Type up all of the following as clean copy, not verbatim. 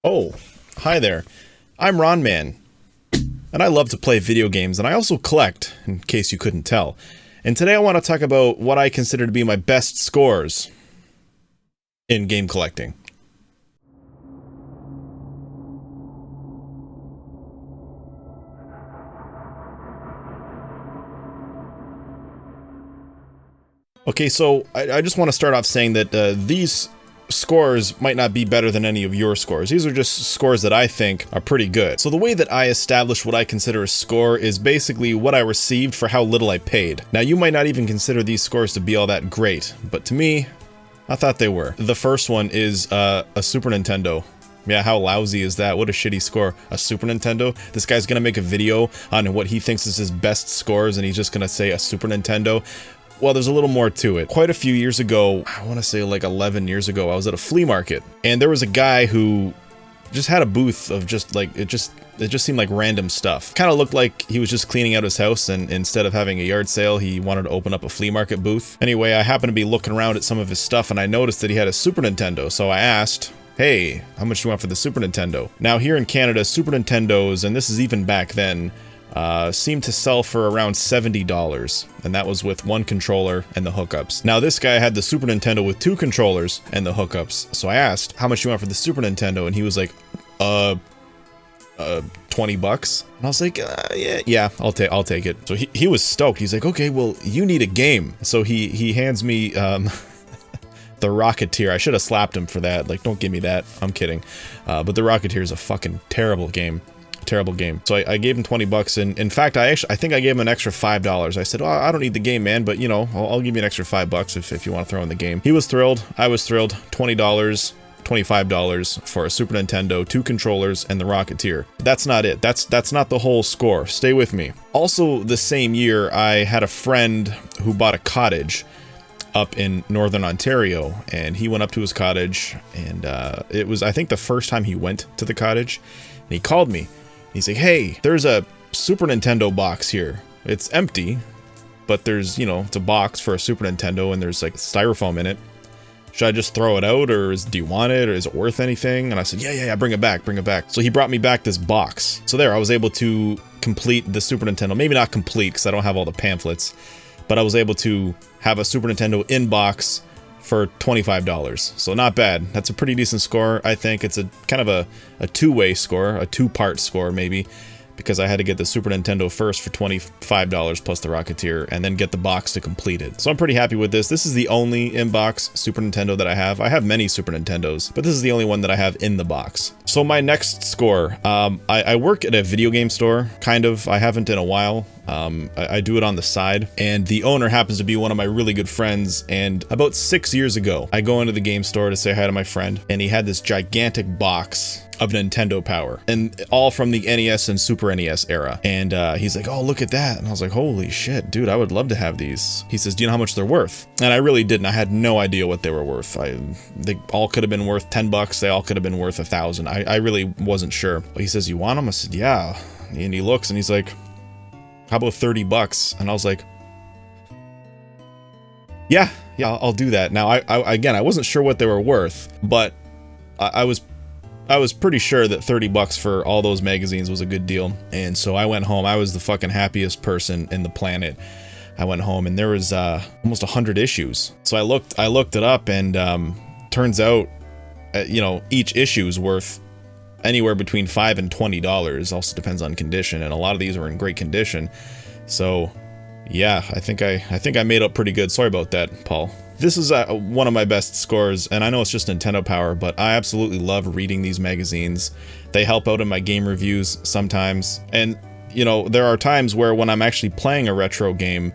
Oh, hi there. I'm RonMan, and I love to play video games, and I also collect, in case you couldn't tell. And today I want to talk about what I consider to be my best scores in game collecting. Okay, so I just want to start off saying that these scores might not be better than any of your scores. These are just scores that I think are pretty good. So the way that I establish what I consider a score is basically what I received for how little I paid. Now, you might not even consider these scores to be all that great, but to me, I thought they were. The first one is a Super Nintendo. Yeah, how lousy is that? What a shitty score. A Super Nintendo? This guy's gonna make a video on what he thinks is his best scores, and he's just gonna say a Super Nintendo. Well, there's a little more to it. Quite a few years ago, I want to say like 11 years ago, I was at a flea market, and there was a guy who just had a booth of just like, it just seemed like random stuff. Kind of looked like he was just cleaning out his house, and instead of having a yard sale, he wanted to open up a flea market booth. Anyway, I happened to be looking around at some of his stuff, and I noticed that he had a Super Nintendo, so I asked, hey, how much do you want for the Super Nintendo? Now, here in Canada, Super Nintendos, and this is even back then, seemed to sell for around $70, and that was with one controller and the hookups. Now, this guy had the Super Nintendo with two controllers and the hookups, so I asked, how much do you want for the Super Nintendo? And he was like, $20. And I was like, yeah, I'll take it. So he was stoked. He's like, okay, well, you need a game. So he hands me, the Rocketeer. I should have slapped him for that. Like, don't give me that. I'm kidding. But the Rocketeer is a fucking terrible game. Terrible game. So I gave him 20 bucks, and in fact, I think I gave him an extra $5. I said, oh, I don't need the game, man, but you know, I'll give you an extra $5 if you want to throw in the game. He was thrilled. I was thrilled. $20, $25 for a Super Nintendo, two controllers, and the Rocketeer. That's not it. That's not the whole score. Stay with me. Also, the same year, I had a friend who bought a cottage up in Northern Ontario, and he went up to his cottage, and it was, I think, the first time he went to the cottage, and he called me. He's like, hey, there's a Super Nintendo box here. It's empty, but there's, you know, it's a box for a Super Nintendo, and there's like styrofoam in it. Should I just throw it out, or do you want it, or is it worth anything? And I said, yeah, bring it back. So he brought me back this box. So there, I was able to complete the Super Nintendo. Maybe not complete, because I don't have all the pamphlets, but I was able to have a Super Nintendo in box for $25. So not bad. That's a pretty decent score. I think it's a kind of a two-way score, a two-part score maybe, because I had to get the Super Nintendo first for $25 plus the Rocketeer, and then get the box to complete it. So I'm pretty happy with this. This is the only in-box Super Nintendo that I have. I have many Super Nintendos, but this is the only one that I have in the box. So my next score, I work at a video game store, kind of. I haven't in a while. I do it on the side, and the owner happens to be one of my really good friends, and about 6 years ago, I go into the game store to say hi to my friend, and he had this gigantic box of Nintendo Power, and all from the NES and Super NES era. And he's like, oh, look at that. And I was like, holy shit, dude, I would love to have these. He says, do you know how much they're worth? And I really didn't. I had no idea what they were worth. They all could have been worth 10 bucks. They all could have been worth 1,000. I really wasn't sure. He says, you want them? I said, yeah. And he looks and he's like, how about 30 bucks? And I was like, yeah, I'll do that. Now, again, I wasn't sure what they were worth, but I was pretty sure that 30 bucks for all those magazines was a good deal. And so I went home. I was the fucking happiest person in the planet. I went home, and there was almost 100 issues. So I looked it up, and turns out, you know, each issue is worth anywhere between $5 and $20. Also depends on condition, and a lot of these were in great condition. So yeah, I think I made up pretty good. Sorry about that, Paul. This is one of my best scores, and I know it's just Nintendo Power, but I absolutely love reading these magazines. They help out in my game reviews sometimes, and you know, there are times where when I'm actually playing a retro game,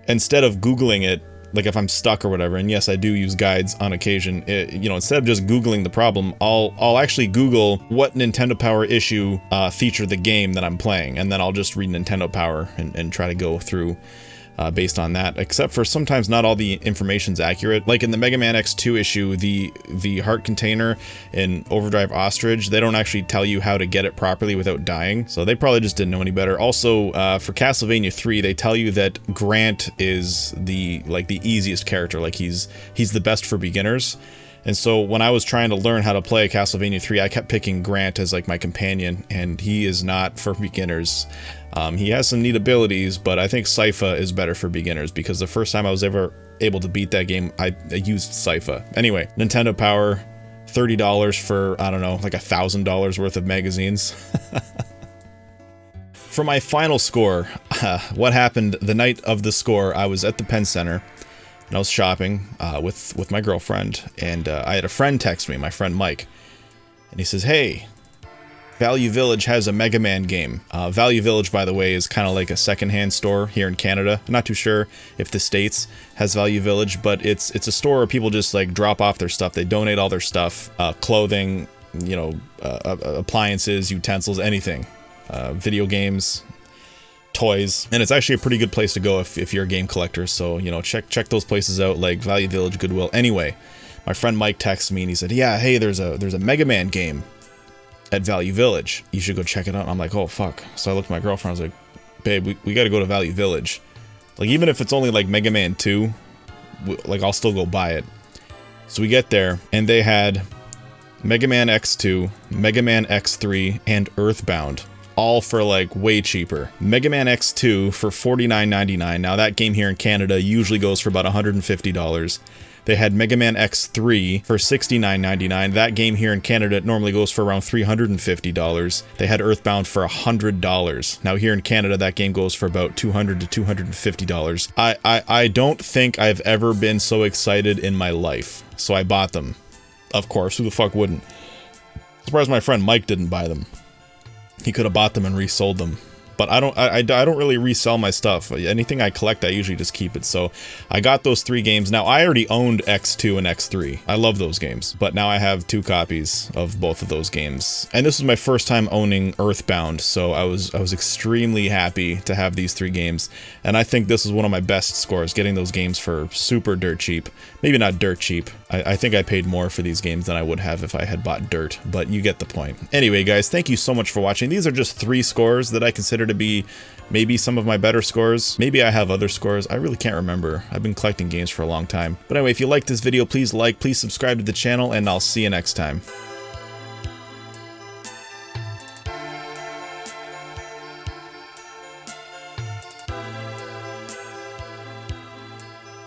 instead of Googling it, like if I'm stuck or whatever, and yes, I do use guides on occasion, you know, instead of just Googling the problem, I'll actually Google what Nintendo Power issue featured the game that I'm playing, and then I'll just read Nintendo Power and try to go through based on that, except for sometimes not all the information's accurate. Like in the Mega Man X2 issue, the heart container in Overdrive Ostrich, they don't actually tell you how to get it properly without dying, so they probably just didn't know any better. Also, for Castlevania 3, they tell you that Grant is the easiest character, like he's the best for beginners. And so when I was trying to learn how to play Castlevania 3, I kept picking Grant as like my companion, and he is not for beginners. He has some neat abilities, but I think Sypha is better for beginners, because the first time I was ever able to beat that game, I used Sypha. Anyway, Nintendo Power, $30 for, I don't know, like $1,000 worth of magazines. For my final score, what happened the night of the score, I was at the Penn Center, and I was shopping with my girlfriend, and I had a friend text me, my friend Mike, and he says, hey, Value Village has a Mega Man game. Value Village, by the way, is kind of like a secondhand store here in Canada. I'm not too sure if the States has Value Village, but it's a store where people just like drop off their stuff. They donate all their stuff, clothing, you know, appliances, utensils, anything, video games, toys, and it's actually a pretty good place to go if you're a game collector. So, you know, check those places out, like Value Village, Goodwill. Anyway, my friend Mike texted me and he said, yeah, hey, there's a Mega Man game at Value Village. You should go check it out. I'm like, oh fuck. So I looked at my girlfriend, I was like, babe, we gotta go to Value Village. Like, even if it's only like Mega Man 2, like, I'll still go buy it. So we get there, and they had Mega Man X2, Mega Man X3, and Earthbound, all for like way cheaper. Mega Man X2 for $49.99. Now that game here in Canada usually goes for about $150. They had Mega Man X3 for $69.99. That game here in Canada normally goes for around $350. They had Earthbound for $100. Now here in Canada, that game goes for about $200 to $250. I don't think I've ever been so excited in my life. So I bought them. Of course, who the fuck wouldn't? Surprised my friend Mike didn't buy them. He could have bought them and resold them. But I don't really resell my stuff. Anything I collect, I usually just keep it. So I got those 3 games. Now, I already owned X2 and X3. I love those games. But now I have 2 copies of both of those games. And this was my first time owning Earthbound. So I was extremely happy to have these 3 games. And I think this is one of my best scores, getting those games for super dirt cheap. Maybe not dirt cheap. I think I paid more for these games than I would have if I had bought dirt. But you get the point. Anyway, guys, thank you so much for watching. These are just 3 scores that I consider to be maybe some of my better scores. Maybe I have other scores. I really can't remember. I've been collecting games for a long time. But anyway, if you like this video, please like, please subscribe to the channel, and I'll see you next time.